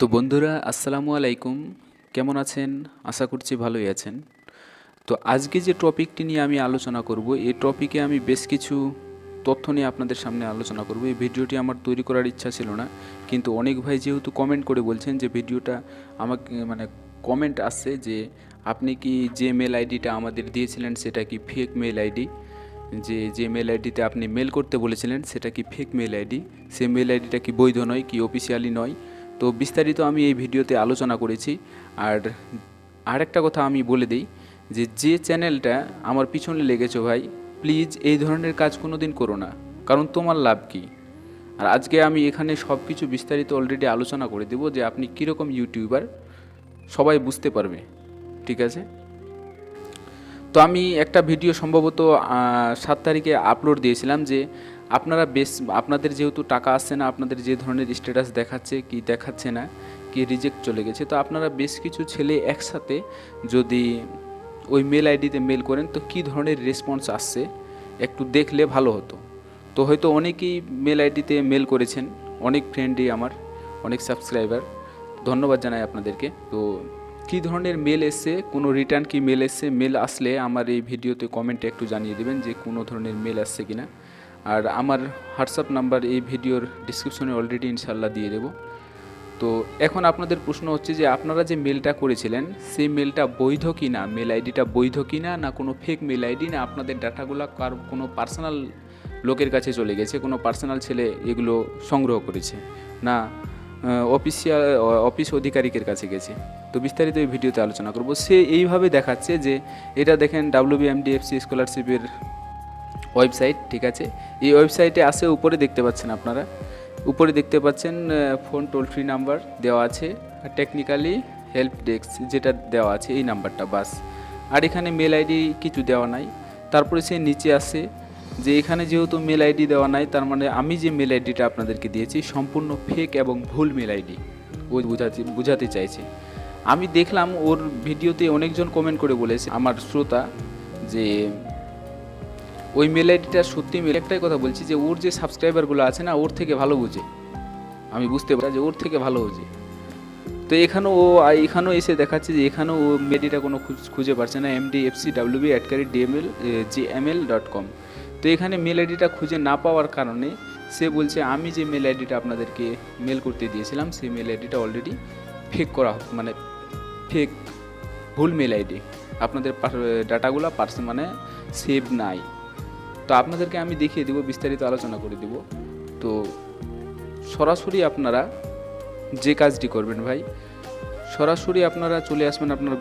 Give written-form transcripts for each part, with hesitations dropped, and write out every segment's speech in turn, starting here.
তো বন্ধুরা আসসালামু আলাইকুম, কেমন আছেন? আশা করছি ভালোই আছেন। তো আজকে যে টপিকটি নিয়ে আমি আলোচনা করব, এই টপিকে আমি বেশ কিছু তথ্য নিয়ে আপনাদের সামনে আলোচনা করব। এই ভিডিওটি আমার তৈরি করার ইচ্ছা ছিল না, কিন্তু অনেক ভাই যেহেতু কমেন্ট করে বলছেন যে ভিডিওটা আমাকে কমেন্ট আসছে যে আপনি কি যে মেল আইডিটা আমাদের দিয়েছিলেন সেটা কি ফেক মেল আইডি, যে মেল আইডিতে আপনি মেল করতে বলেছিলেন সেটা কি ফেক মেল আইডি, সে মেল আইডিটা কি বৈধ নয়, কি অফিসিয়ালি নয়। তো বিস্তারিত আমি এই ভিডিওতে আলোচনা করেছি। আর আরেকটা কথা আমি বলে দিই যে চ্যানেলটা আমার পিছনে লেগেছো ভাই, প্লিজ এই ধরনের কাজ কোনো দিন করো না, কারণ তোমার লাভ কী। আর আজকে আমি এখানে সব কিছু বিস্তারিত অলরেডি আলোচনা করে দেবো যে আপনি কীরকম ইউটিউবার, সবাই বুঝতে পারবে। ঠিক আছে, তো আমি একটা ভিডিও সম্ভবত 7 তারিখে আপলোড দিয়েছিলাম যে আপনাদের যেহেতু টাকা আসছে না, আপনাদের যে ধরনের স্ট্যাটাস দেখাচ্ছে কি দেখাচ্ছে না, কি রিজেক্ট চলে গেছে, তো আপনারা বেশ কিছু ছেলে একসাথে যদি ওই মেল আইডিতে মেল করেন তো কী ধরনের রেসপন্স আসছে একটু দেখলে ভালো হতো। তো হয়তো অনেকেই মেল আইডিতে মেল করেছেন, অনেক ফ্রেন্ডই আমার, অনেক সাবস্ক্রাইবার, ধন্যবাদ জানাই আপনাদেরকে। তো কী ধরনের মেল এসছে, কোনো রিটার্ন কি মেল এসছে, মেল আসলে আমার এই ভিডিওতে কমেন্টে একটু জানিয়ে দেবেন যে কোনো ধরনের মেল আসছে কিনা। আর আমার হোয়াটসঅ্যাপ নাম্বার এই ভিডিওর ডিসক্রিপশনে অলরেডি ইনশাল্লাহ দিয়ে দেবো। তো এখন আপনাদের প্রশ্ন হচ্ছে যে আপনারা যে মেলটা করেছিলেন সেই মেলটা বৈধ কি না, মেল আইডিটা বৈধ কি না, না কোনো ফেক মেল আইডি, না আপনাদের ডাটাগুলো কার কোনো পার্সোনাল লোকের কাছে চলে গেছে, কোনো পার্সোনাল ছেলে এগুলো সংগ্রহ করেছে, না অফিস আধিকারিকের কাছে গেছে। তো বিস্তারিত এই ভিডিওতে আলোচনা করব। সে এইভাবে দেখাচ্ছে যে এটা দেখেন WBMDFC স্কলারশিপের ওয়েবসাইট, ঠিক আছে। এই ওয়েবসাইটে আসে উপরে দেখতে পাচ্ছেন আপনারা, উপরে দেখতে পাচ্ছেন ফোন টোল ফ্রি নাম্বার দেওয়া আছে, টেকনিক্যালি হেল্প ডেস্ক যেটা দেওয়া আছে এই নাম্বারটা বাস। আর এখানে মেল আইডি কিছু দেওয়া নাই। তারপরে সে নিচে আসে যে এখানে যেহেতু মেল আইডি দেওয়া নাই, তার মানে আমি যে মেল আইডিটা আপনাদেরকে দিয়েছি সম্পূর্ণ ফেক এবং ভুল মেল আইডি ও বুঝাতে চাইছে। আমি দেখলাম ওর ভিডিওতে অনেকজন কমেন্ট করে বলেছে আমার শ্রোতা যে ওই মেল আইডিটা সত্যি মেল। একটাই কথা বলছি যে ওর যে সাবস্ক্রাইবারগুলো আছে না, ওর থেকে ভালো বুঝে, আমি বুঝতে পারি যে ওর থেকে ভালো বুঝে। তো এখানেও এসে দেখাচ্ছে যে এখানেও ও মেডিটা কোনো খুঁজে পাচ্ছে না, mdfcwb@gmail.com। তো এখানে মেল আইডিটা খুঁজে না পাওয়ার কারণে সে বলছে আমি যে মেল আইডিটা আপনাদেরকে মেল করতে দিয়েছিলাম সেই মেল আইডিটা অলরেডি ফেক করা, ফেক ভুল মেল আইডি, আপনাদের ডাটাগুলো সেভ নাই। তো আপনাদেরকে আমি দেখিয়ে দেবো, বিস্তারিত আলোচনা করে দেব। তো সরাসরি আপনারা যে কাজটি করবেন ভাই, সরাসরি আপনারা চলে আসবেন আপনার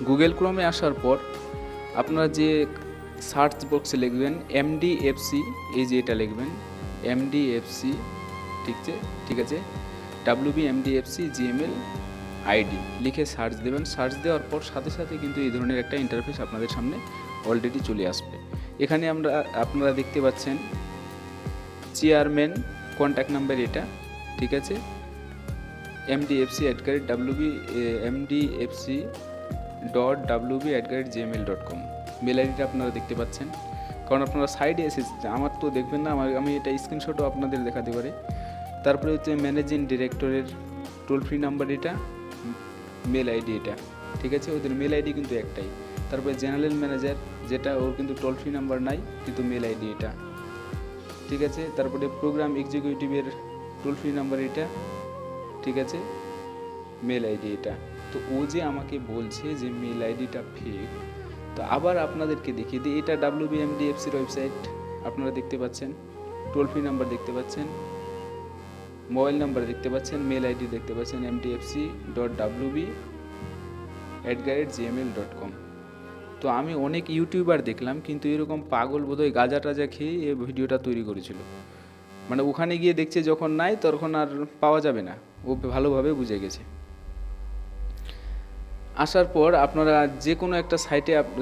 গুগল ক্রোমে আসার পর আপনারা যে সার্চ বক্সে লিখবেন MDFC, এই যে এটা লিখবেন MDFC, ঠিক আছে WBMDFC Gmail আইডি লিখে সার্চ দেবেন। সার্চ দেওয়ার পর সাথে সাথে কিন্তু এই ধরনের একটা ইন্টারফেস আপনাদের সামনে অলরেডি চলে আসবে। এখানে আপনারা দেখতে পাচ্ছেন চেয়ারম্যান কন্ট্যাক্ট নাম্বার এটা, ঠিক আছে, mdfc.wb@gmail.com মেল আইডিটা আপনারা দেখতে পাচ্ছেন। কারণ আপনারা সাইডে এসেছে, আমার তো দেখবেন না, আমি এটা স্ক্রিনশটও আপনাদের দেখাতে পারি। তারপরে হচ্ছে ম্যানেজিং ডিরেক্টরের টোল ফ্রি নাম্বার এটা, মেল আইডি এটা, ঠিক আছে, ওদের মেল আইডি কিন্তু একটাই। তারপরে জেনারেল ম্যানেজার যেটা, ওর কিন্তু টোল ফ্রি নাম্বার নাই কিন্তু মেল আইডি এটা, ঠিক আছে। তারপরে প্রোগ্রাম এক্সিকিউটিভের টোল ফ্রি নাম্বার এটা, ঠিক আছে, মেল আইডি এটা। তো ও যে আমাকে বলছে যে মেল আইডিটা ফেক, তো আবার আপনাদেরকে দেখিয়ে দিই, এটা WBMDFCর ওয়েবসাইট, আপনারা দেখতে পাচ্ছেন, টোল ফ্রি নাম্বার দেখতে পাচ্ছেন, মোবাইল নাম্বার দেখতে পাচ্ছেন, মেল আইডি দেখতে পাচ্ছেন mdfc.wb@gmail.com। তো আমি অনেক ইউটিউবার দেখলাম, কিন্তু এরকম পাগল বোধহয় গাঁজা টাজা খেয়ে এই ভিডিওটা তৈরি করেছিল। ওখানে গিয়ে দেখছে যখন নাই তখন আর পাওয়া যাবে না, ও ভালোভাবে বুঝে গেছে। আসার পর আপনারা যে কোনো একটা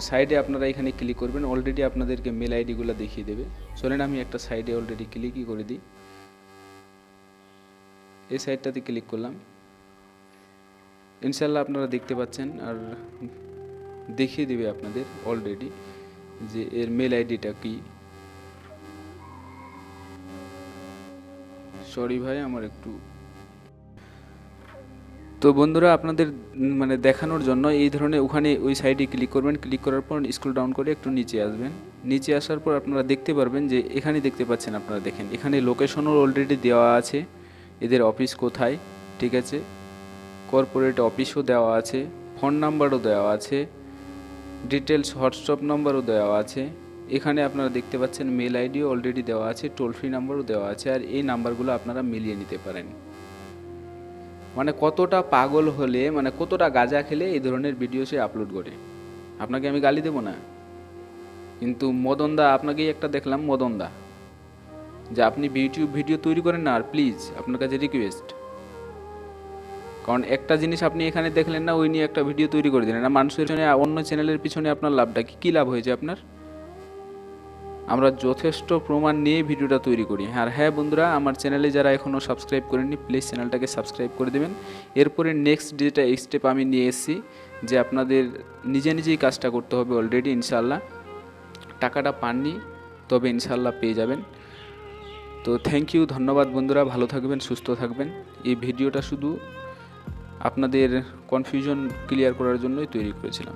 সাইডে আপনারা এখানে ক্লিক করবেন, অলরেডি আপনাদেরকে মেল আইডিগুলো দেখিয়ে দেবে। চলেন আমি একটা সাইডে অলরেডি ক্লিকই করে দিই। এই সাইটটাতে ক্লিক করলাম, ইনশাল্লাহ আপনারা দেখতে পাচ্ছেন, আর দেখিয়ে দেবে আপনাদের অলরেডি যে এর মেল আইডিটা কি। সরি ভাই, আমার একটু তো বন্ধুরা আপনাদের মানে দেখানোর জন্য এই ধরনের ওখানে ওই সাইডে ক্লিক করবেন, ক্লিক করার পর স্ক্রল ডাউন করে একটু নিচে আসবেন। নিচে আসার পর আপনারা দেখতে পারবেন যে এখানে দেখতে পাচ্ছেন, আপনারা দেখেন এখানে লোকেশনও অলরেডি দেওয়া আছে, এদের অফিস কোথায়, ঠিক আছে, কর্পোরেট অফিসও দেওয়া আছে, ফোন নাম্বারও দেওয়া আছে, ডিটেলস হোয়াটসঅ্যাপ নাম্বারও দেওয়া আছে। এখানে আপনারা দেখতে পাচ্ছেন মেল আইডিও অলরেডি দেওয়া আছে, টোল ফ্রি নাম্বারও দেওয়া আছে। আর এই নাম্বারগুলো আপনারা মিলিয়ে নিতে পারেন। মানে কতটা পাগল হলে, মানে কতটা গাঁজা খেলে এই ধরনের ভিডিও সে আপলোড করে। আপনাকে আমি গালি দেবো না, কিন্তু মদনদা, আপনাকেই একটা দেখলাম মদনদা, যে আপনি ইউটিউব ভিডিও তৈরি করেন না। আর প্লিজ আপনার কাছে রিকোয়েস্ট, কারণ একটা জিনিস আপনি এখানে দেখলেন না, ওই নিয়ে একটা ভিডিও তৈরি করে দিলেন না। মানুষের পিছনে, অন্য চ্যানেলের পিছনে আপনার লাভটা কী লাভ হয়েছে আপনার? আমরা যথেষ্ট প্রমাণ নিয়ে ভিডিওটা তৈরি করি। আর হ্যাঁ বন্ধুরা, আমার চ্যানেলে যারা এখনও সাবস্ক্রাইব করেননি, প্লিজ চ্যানেলটাকে সাবস্ক্রাইব করে দেবেন। এরপরে নেক্সট যেটা স্টেপ আমি নিয়ে এসেছি, যে আপনাদের নিজে নিজেই কাজটা করতে হবে। অলরেডি ইনশাল্লাহ টাকাটা পাননি, তবে ইনশাল্লাহ পেয়ে যাবেন। তো থ্যাংক ইউ, ধন্যবাদ বন্ধুরা, ভালো থাকবেন, সুস্থ থাকবেন। এই ভিডিওটা শুধু আপনাদের কনফিউশন ক্লিয়ার করার জন্যই তৈরি করেছিলাম।